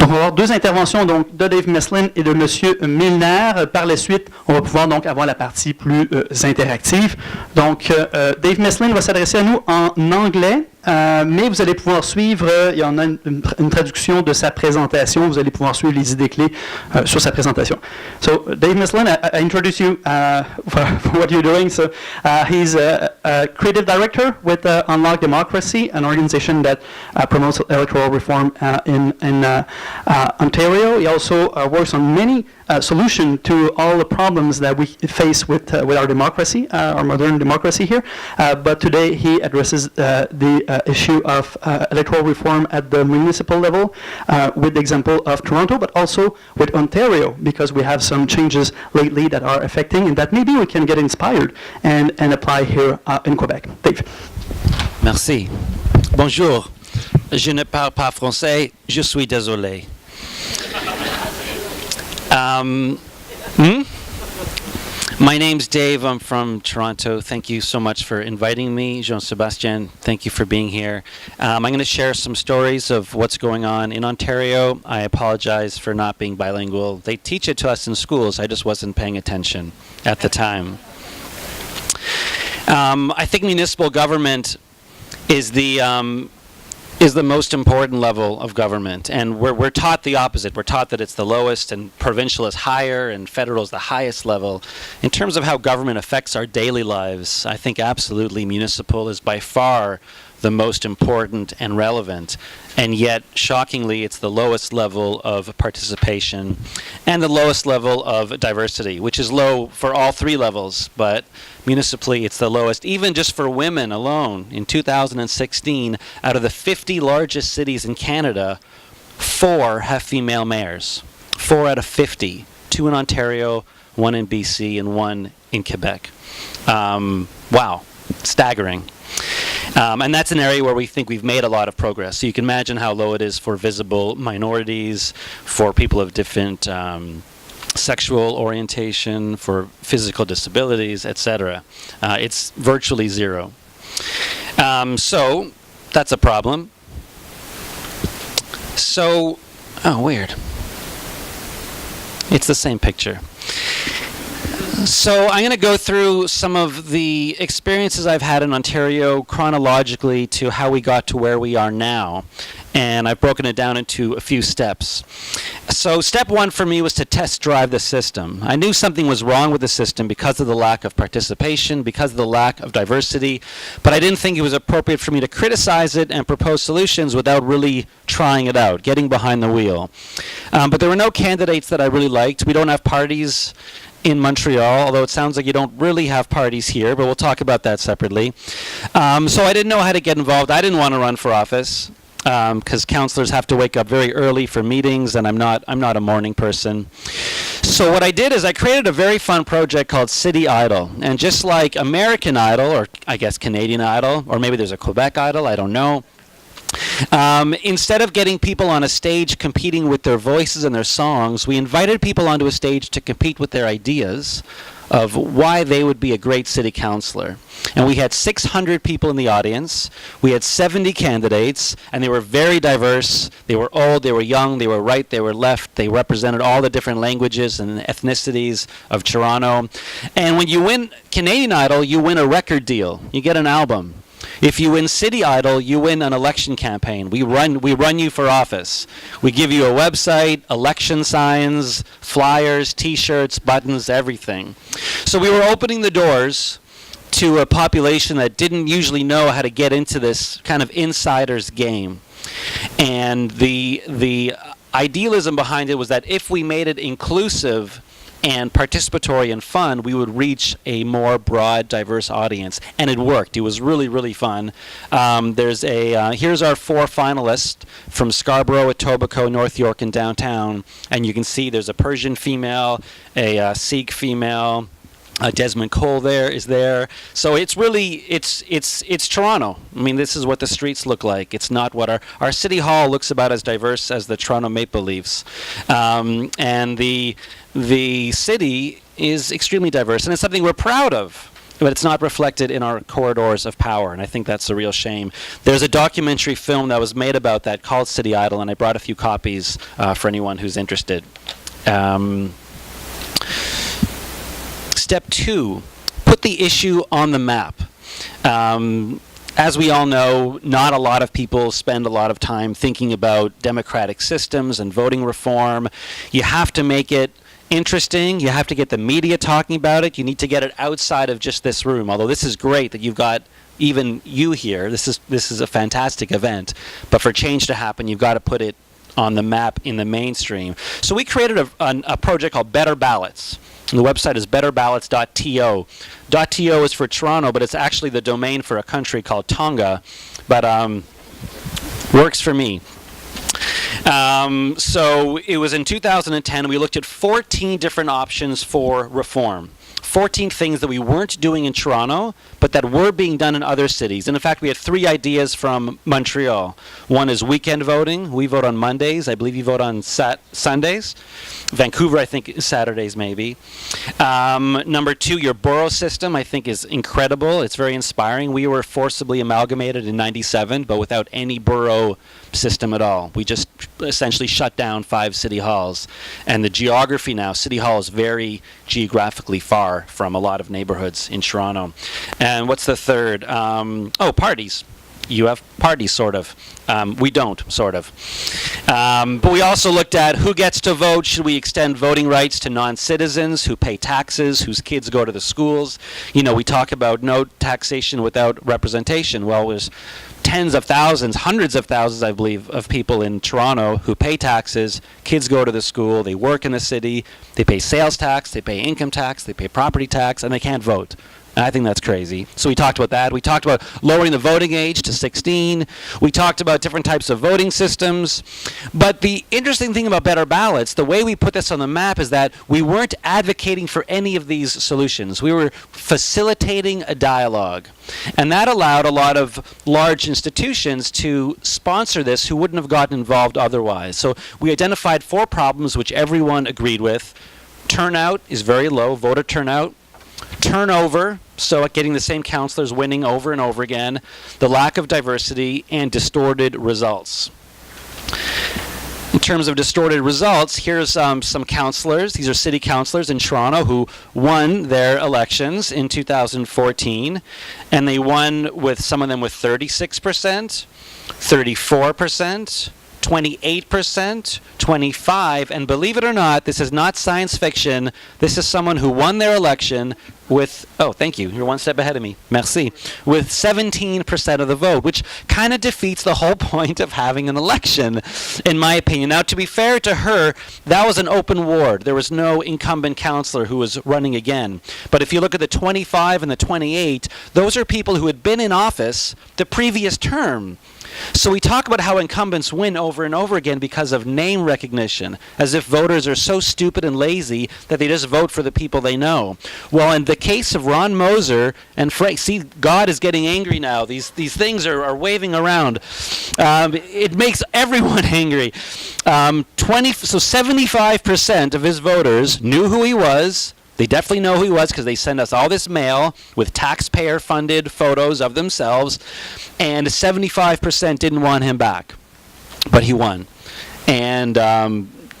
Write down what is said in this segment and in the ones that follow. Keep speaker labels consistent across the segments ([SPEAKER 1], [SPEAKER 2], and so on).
[SPEAKER 1] Donc, on va avoir deux interventions donc, de Dave Meslin et de Monsieur Milner. Par la suite, on va pouvoir donc avoir la partie plus interactive. Donc, Dave Meslin va s'adresser à nous en anglais, mais vous allez pouvoir suivre, il y en a une traduction de sa présentation, vous allez pouvoir suivre les idées clés sur sa présentation. So, Dave Meslin, I introduce you for what you're doing. So, he's a creative director with Unlock Democracy, an organization that promotes electoral reform in Ontario. He also works on many solutions to all the problems that we face with our democracy, our modern democracy here. But today he addresses the issue of electoral reform at the municipal level with the example of Toronto, but also with Ontario, because we have some changes lately that are affecting and that maybe we can get inspired and apply here in Quebec. Dave.
[SPEAKER 2] Merci. Bonjour. Je ne parle pas français, je suis désolé. My name's Dave, I'm from Toronto. Thank you so much for inviting me. Jean-Sébastien, thank you for being here. I'm going to share some stories of what's going on in Ontario. I apologize for not being bilingual. They teach it to us in schools, I just wasn't paying attention at the time. I think municipal government is the most important level of government, and we're taught the opposite. We're taught that it's the lowest and provincial is higher and federal is the highest level. In terms of how government affects our daily lives, I think absolutely municipal is by far the most important and relevant, and yet shockingly it's the lowest level of participation and the lowest level of diversity, which is low for all three levels, but municipally it's the lowest, even just for women alone. In 2016, out of the 50 largest cities in Canada, 4 have female mayors. 4 out of 50. 2 in Ontario, 1 in BC, and 1 in Quebec. Wow, staggering. And that's an area where we think we've made a lot of progress. So you can imagine how low it is for visible minorities, for people of different sexual orientation, for physical disabilities, etc. It's virtually zero. So that's a problem. So, oh, weird. It's the same picture. So I'm going to go through some of the experiences I've had in Ontario chronologically to how we got to where we are now. And I've broken it down into a few steps. So step 1 for me was to test drive the system. I knew something was wrong with the system because of the lack of participation, because of the lack of diversity, but I didn't think it was appropriate for me to criticize it and propose solutions without really trying it out, getting behind the wheel. But there were no candidates that I really liked. We don't have parties in Montreal, although it sounds like you don't really have parties here, but we'll talk about that separately. So I didn't know how to get involved. I didn't want to run for office because councillors have to wake up very early for meetings, and I'm not a morning person. So what I did is I created a very fun project called City Idol, and just like American Idol, or I guess Canadian Idol, or maybe there's a Quebec Idol, I don't know. Instead of getting people on a stage competing with their voices and their songs, we invited people onto a stage to compete with their ideas of why they would be a great city councillor. And we had 600 people in the audience. We had 70 candidates, and they were very diverse. They were old, they were young, they were right, they were left. They represented all the different languages and ethnicities of Toronto. And when you win Canadian Idol, you win a record deal. You get an album. If you win City Idol, you win an election campaign. We run you for office. We give you a website, election signs, flyers, T-shirts, buttons, everything. So we were opening the doors to a population that didn't usually know how to get into this kind of insider's game. And the idealism behind it was that if we made it inclusive and participatory and fun, we would reach a more broad, diverse audience. And it worked. It was really, really fun. Here's our 4 finalists from Scarborough, Etobicoke, North York, and downtown. And you can see there's a Persian female, a Sikh female, Desmond Cole is there. So it's really, it's Toronto. I mean, this is what the streets look like. It's not what our city hall looks about as diverse as the Toronto Maple Leafs. And the city is extremely diverse, and it's something we're proud of. but it's not reflected in our corridors of power, and I think that's a real shame. There's a documentary film that was made about that called City Idol, and I brought a few copies for anyone who's interested. Step 2, put the issue on the map. As we all know, not a lot of people spend a lot of time thinking about democratic systems and voting reform. You have to make it interesting. You have to get the media talking about it. You need to get it outside of just this room. Although this is great that you've got even you here. This is a fantastic event. But for change to happen, you've got to put it on the map in the mainstream. So we created a project called Better Ballots. And the website is betterballots.to. .to is for Toronto, but it's actually the domain for a country called Tonga. But works for me. So it was in 2010. We looked at 14 different options for reform. 14 things that we weren't doing in Toronto, but that were being done in other cities. And in fact, we had 3 ideas from Montreal. One is weekend voting. We vote on Mondays. I believe you vote on Sundays. Vancouver, I think, Saturdays maybe. Number 2, your borough system, I think, is incredible. It's very inspiring. We were forcibly amalgamated in '97, but without any borough system at all. We just essentially shut down 5 city halls. And the geography now, City Hall is very geographically far from a lot of neighborhoods in Toronto. And what's the third? Parties. You have parties, sort of. We don't, sort of. But we also looked at who gets to vote. Should we extend voting rights to non-citizens who pay taxes, whose kids go to the schools? You know, we talk about no taxation without representation. Well, there's tens of thousands, hundreds of thousands, I believe, of people in Toronto who pay taxes. Kids go to the school. They work in the city. They pay sales tax. They pay income tax. They pay property tax, and they can't vote. I think that's crazy. So we talked about that. We talked about lowering the voting age to 16. We talked about different types of voting systems. But the interesting thing about Better Ballots, the way we put this on the map is that we weren't advocating for any of these solutions. We were facilitating a dialogue. And that allowed a lot of large institutions to sponsor this who wouldn't have gotten involved otherwise. So we identified 4 problems which everyone agreed with. Turnout is very low, voter turnout. Turnover, so getting the same councillors winning over and over again, the lack of diversity, and distorted results. In terms of distorted results, here's some councillors. These are city councillors in Toronto who won their elections in 2014, and they won with some of them with 36%, 34%, 28%, 25%, and believe it or not, this is not science fiction. This is someone who won their election with, oh, thank you, you're one step ahead of me, merci, with 17% of the vote, which kind of defeats the whole point of having an election, in my opinion. Now, to be fair to her, that was an open ward. There was no incumbent councillor who was running again. But if you look at the 25 and the 28, those are people who had been in office the previous term. So we talk about how incumbents win over and over again because of name recognition, as if voters are so stupid and lazy that they just vote for the people they know. Well, in the case of Ron Moser and Frank, see, God is getting angry now. These things are waving around. It makes everyone angry. So 75% of his voters knew who he was. They definitely know who he was because they send us all this mail with taxpayer-funded photos of themselves, and 75% didn't want him back, but he won. And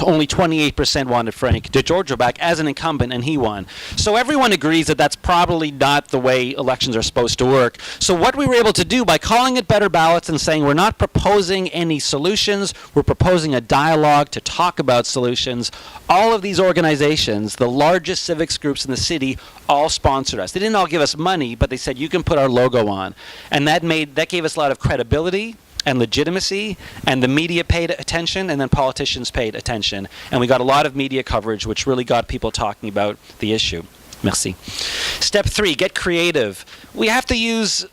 [SPEAKER 2] only 28% wanted Frank DeGiorgio back as an incumbent, and he won. So everyone agrees that that's probably not the way elections are supposed to work. So what we were able to do by calling it Better Ballots and saying we're not proposing any solutions, we're proposing a dialogue to talk about solutions, all of these organizations, the largest civics groups in the city, all sponsored us. They didn't all give us money, but they said you can put our logo on. And that gave us a lot of credibility and legitimacy, and the media paid attention, and then politicians paid attention. And we got a lot of media coverage, which really got people talking about the issue. Merci. Step 3, get creative. We have to use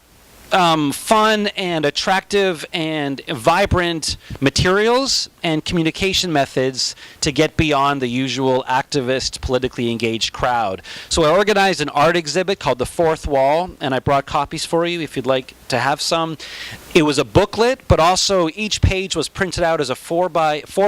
[SPEAKER 2] fun and attractive and vibrant materials and communication methods to get beyond the usual activist, politically engaged crowd. So I organized an art exhibit called The Fourth Wall, and I brought copies for you if you'd like to have some. It was a booklet, but also each page was printed out as a 4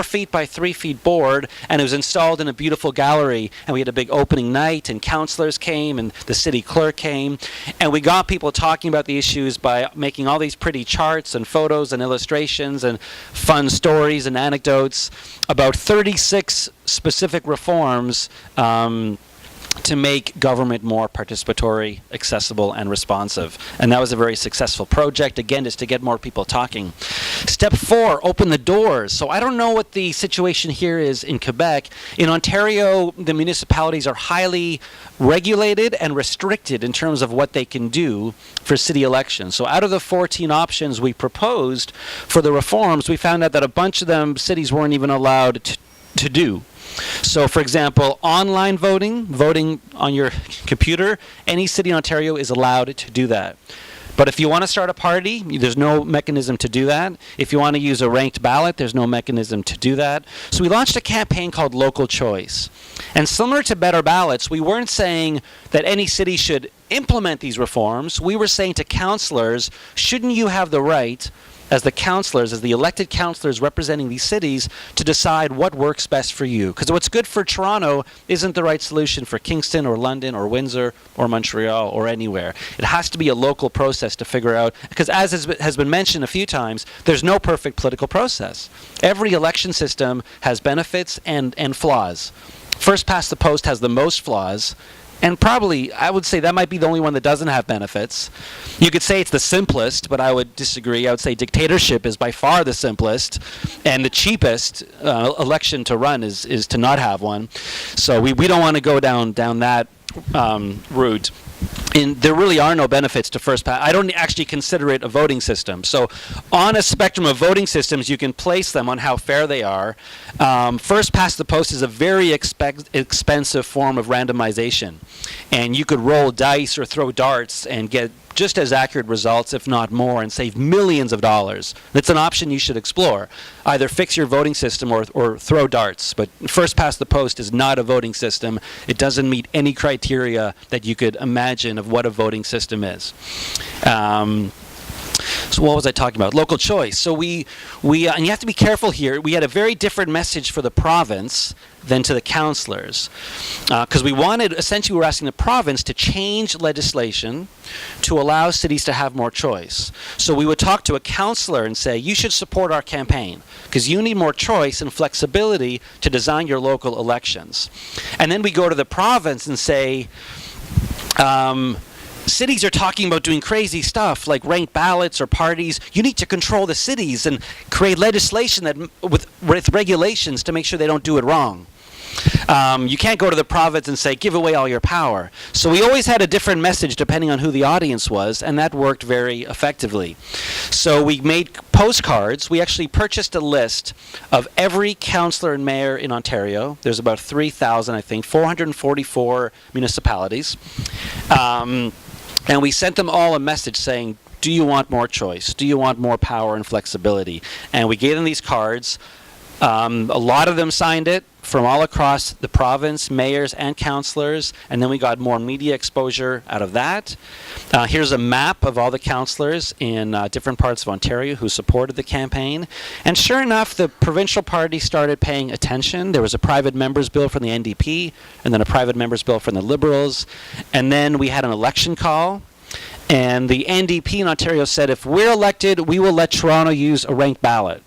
[SPEAKER 2] feet by 3 feet board, and it was installed in a beautiful gallery. And we had a big opening night, and counselors came, and the city clerk came, and we got people talking about the issues by making all these pretty charts and photos and illustrations and fun stories and anecdotes about 36 specific reforms to make government more participatory, accessible, and responsive. And that was a very successful project, again, just to get more people talking. Step 4, open the doors. So I don't know what the situation here is in Quebec. In Ontario, the municipalities are highly regulated and restricted in terms of what they can do for city elections. So out of the 14 options we proposed for the reforms, we found out that a bunch of them cities weren't even allowed to do. So, for example, online voting on your computer, any city in Ontario is allowed to do that. But if you want to start a party, there's no mechanism to do that. If you want to use a ranked ballot, there's no mechanism to do that. So we launched a campaign called Local Choice. And similar to Better Ballots, we weren't saying that any city should implement these reforms. We were saying to councillors, shouldn't you have the right as the councillors, as the elected councillors representing these cities, to decide what works best for you? Because what's good for Toronto isn't the right solution for Kingston or London or Windsor or Montreal or anywhere. It has to be a local process to figure out, because as has been mentioned a few times, there's no perfect political process. Every election system has benefits and flaws. First past the post has the most flaws, and probably, I would say that might be the only one that doesn't have benefits. You could say it's the simplest, but I would disagree. I would say dictatorship is by far the simplest, and the cheapest election to run is to not have one. So we don't want to go down that route. There really are no benefits to first pass. I don't actually consider it a voting system. So on a spectrum of voting systems, you can place them on how fair they are. First past the post is a very expensive form of randomization. And you could roll dice or throw darts and get just as accurate results, if not more, and save millions of dollars. It's an option you should explore. Either fix your voting system or throw darts. But first past the post is not a voting system. It doesn't meet any criteria that you could imagine of what a voting system is. So what was I talking about? Local choice. So and you have to be careful here. We had a very different message for the province than to the councillors. Because essentially we were asking the province to change legislation to allow cities to have more choice. So we would talk to a councillor and say, you should support our campaign, because you need more choice and flexibility to design your local elections. And then we go to the province and say, cities are talking about doing crazy stuff like ranked ballots or parties. You need to control the cities and create legislation that with regulations to make sure they don't do it wrong. You can't go to the province and say, give away all your power. So we always had a different message depending on who the audience was, and that worked very effectively. So we made postcards. We actually purchased a list of every councillor and mayor in Ontario. There's about 3,000, I think, 444 municipalities. And we sent them all a message saying, do you want more choice? Do you want more power and flexibility? And we gave them these cards. A lot of them signed it from all across the province, mayors and councillors, and then we got more media exposure out of that. Here's a map of all the councillors in different parts of Ontario who supported the campaign. And sure enough, the provincial party started paying attention. There was a private members bill from the NDP, and then a private members bill from the Liberals. And then we had an election call. And the NDP in Ontario said, if we're elected, we will let Toronto use a ranked ballot.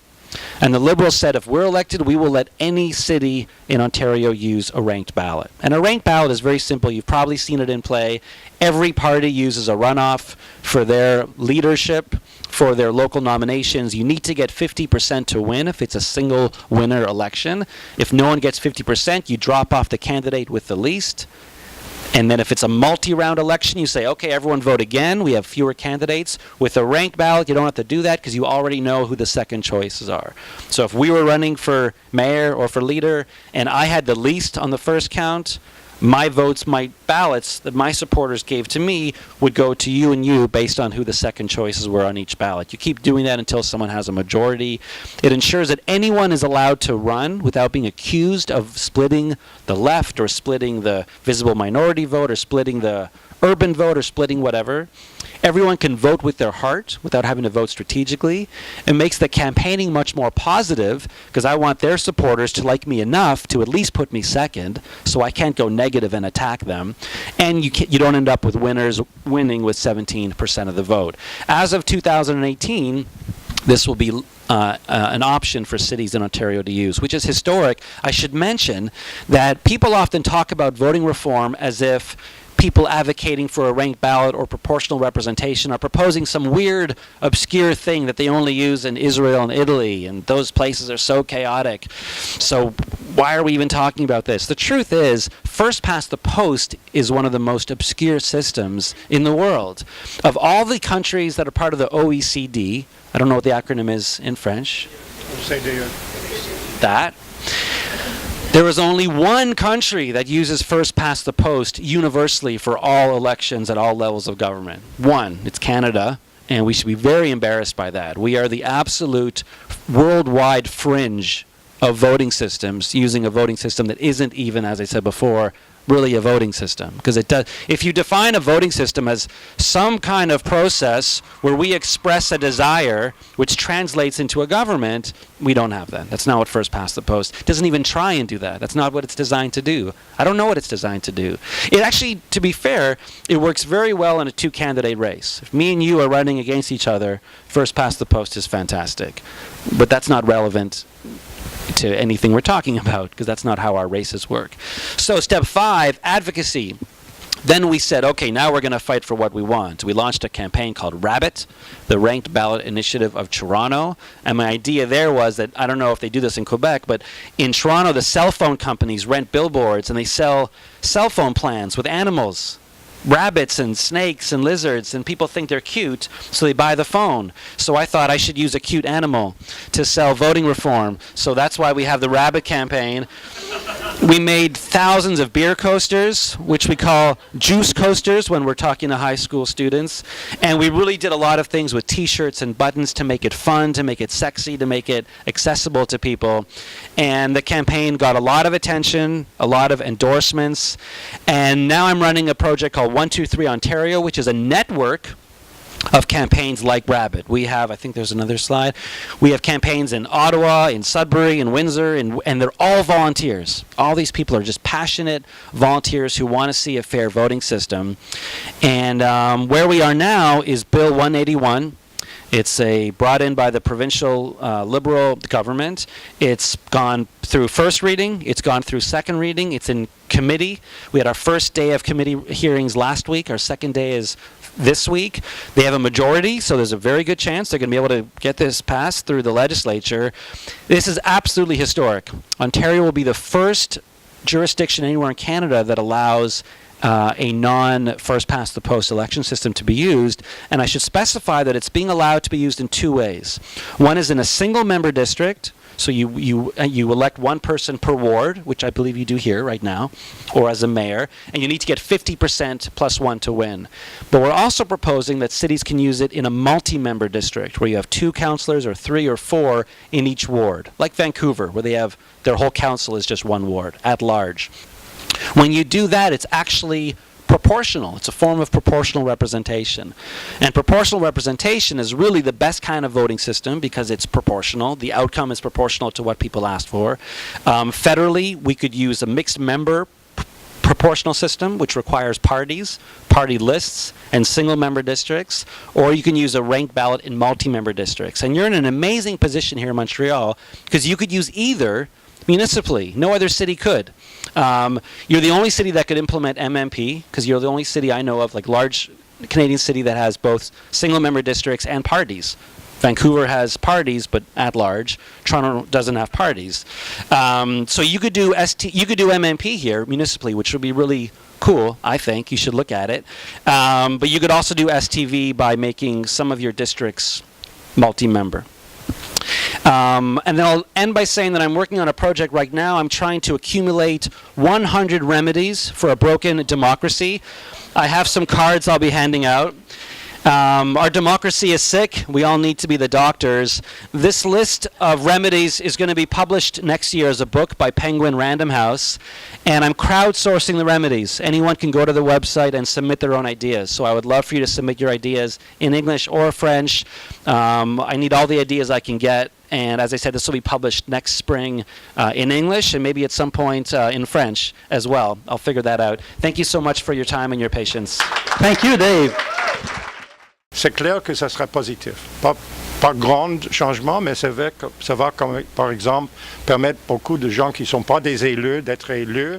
[SPEAKER 2] And the Liberals said, if we're elected, we will let any city in Ontario use a ranked ballot. And a ranked ballot is very simple. You've probably seen it in play. Every party uses a runoff for their leadership, for their local nominations. You need to get 50% to win if it's a single winner election. If no one gets 50%, you drop off the candidate with the least. And then if it's a multi-round election, you say, okay, everyone vote again. We have fewer candidates. With a ranked ballot, you don't have to do that because you already know who the second choices are. So if we were running for mayor or for leader and I had the least on the first count, my votes, my ballots that my supporters gave to me would go to you and you based on who the second choices were on each ballot. You keep doing that until someone has a majority. It ensures that anyone is allowed to run without being accused of splitting the left or splitting the visible minority vote or splitting the urban vote or splitting whatever. Everyone can vote with their heart without having to vote strategically. It makes the campaigning much more positive because I want their supporters to like me enough to at least put me second, so I can't go negative and attack them. And you don't end up with winners winning with 17% of the vote. As of 2018, this will be an option for cities in Ontario to use, which is historic. I should mention that people often talk about voting reform as if people advocating for a ranked ballot or proportional representation are proposing some weird, obscure thing that they only use in Israel and Italy, and those places are so chaotic. So why are we even talking about this? The truth is, first past the post is one of the most obscure systems in the world. Of all the countries that are part of the OECD, I don't know what the acronym is in French. That. There is only one country that uses first past the post universally for all elections at all levels of government. One. It's Canada, and we should be very embarrassed by that. We are the absolute worldwide fringe of voting systems, using a voting system that isn't even, as I said before, really a voting system. Because it does, if you define a voting system as some kind of process where we express a desire which translates into a government, we don't have that. That's not what first past the post. It doesn't even try and do that. That's not what it's designed to do. I don't know what it's designed to do. It actually, to be fair, it works very well in a two-candidate race. If me and you are running against each other, first past the post is fantastic. But that's not relevant to anything we're talking about, because that's not how our races work. So step 5, advocacy. Then we said, okay, now we're going to fight for what we want. We launched a campaign called Rabbit, the Ranked Ballot Initiative of Toronto. And my idea there was that, I don't know if they do this in Quebec, but in Toronto, the cell phone companies rent billboards and they sell cell phone plans with animals. Rabbits and snakes and lizards, and people think they're cute, so they buy the phone. So I thought I should use a cute animal to sell voting reform. So that's why we have the rabbit campaign. We made thousands of beer coasters, which we call juice coasters when we're talking to high school students. And we really did a lot of things with t-shirts and buttons to make it fun, to make it sexy, to make it accessible to people. And the campaign got a lot of attention, a lot of endorsements. And now I'm running a project called 123 Ontario, which is a network of campaigns like Rabbit. We have, I think there's another slide, we have campaigns in Ottawa, in Sudbury, in Windsor, and they're all volunteers. All these people are just passionate volunteers who want to see a fair voting system. And where we are now is Bill 181. It's brought in by the provincial Liberal government. It's gone through first reading. It's gone through second reading. It's in committee. We had our first day of committee hearings last week. Our second day is this week. They have a majority, so there's a very good chance they're going to be able to get this passed through the legislature. This is absolutely historic. Ontario will be the first jurisdiction anywhere in Canada that allows a non-first-past-the-post election system to be used, and I should specify that it's being allowed to be used in two ways. One is in a single-member district, so you elect one person per ward, which I believe you do here right now, or as a mayor, and you need to get 50% plus one to win. But we're also proposing that cities can use it in a multi-member district, where you have 2 councillors or 3 or 4 in each ward, like Vancouver, where they have their whole council is just one ward, at large. When you do that, it's actually proportional. It's a form of proportional representation. And proportional representation is really the best kind of voting system because it's proportional. The outcome is proportional to what people asked for. Federally, we could use a mixed member proportional system, which requires parties, party lists, and single-member districts, or you can use a ranked ballot in multi-member districts. And you're in an amazing position here in Montreal because you could use either municipally. No other city could. You're the only city that could implement MMP because you're the only city I know of, like large Canadian city, that has both single-member districts and parties. Vancouver has parties, but at large. Toronto doesn't have parties. So you could do MMP here municipally, which would be really cool. I think you should look at it. But you could also do STV by making some of your districts multi-member. And then I'll end by saying that I'm working on a project right now. I'm trying to accumulate 100 remedies for a broken democracy. I have some cards I'll be handing out. Our democracy is sick. We all need to be the doctors. This list of remedies is going to be published next year as a book by Penguin Random House, and I'm crowdsourcing the remedies. Anyone can go to the website and submit their own ideas. So I would love for you to submit your ideas in English or French. I need all the ideas I can get. And as I said, this will be published next spring in English and maybe at some point in French as well. I'll figure that out. Thank you so much for your time and your patience.
[SPEAKER 1] Thank you, Dave.
[SPEAKER 3] C'est clair que ça sera positif. Pas grand changement, mais ça va, comme, par exemple, permettre beaucoup de gens qui ne sont pas des élus d'être élus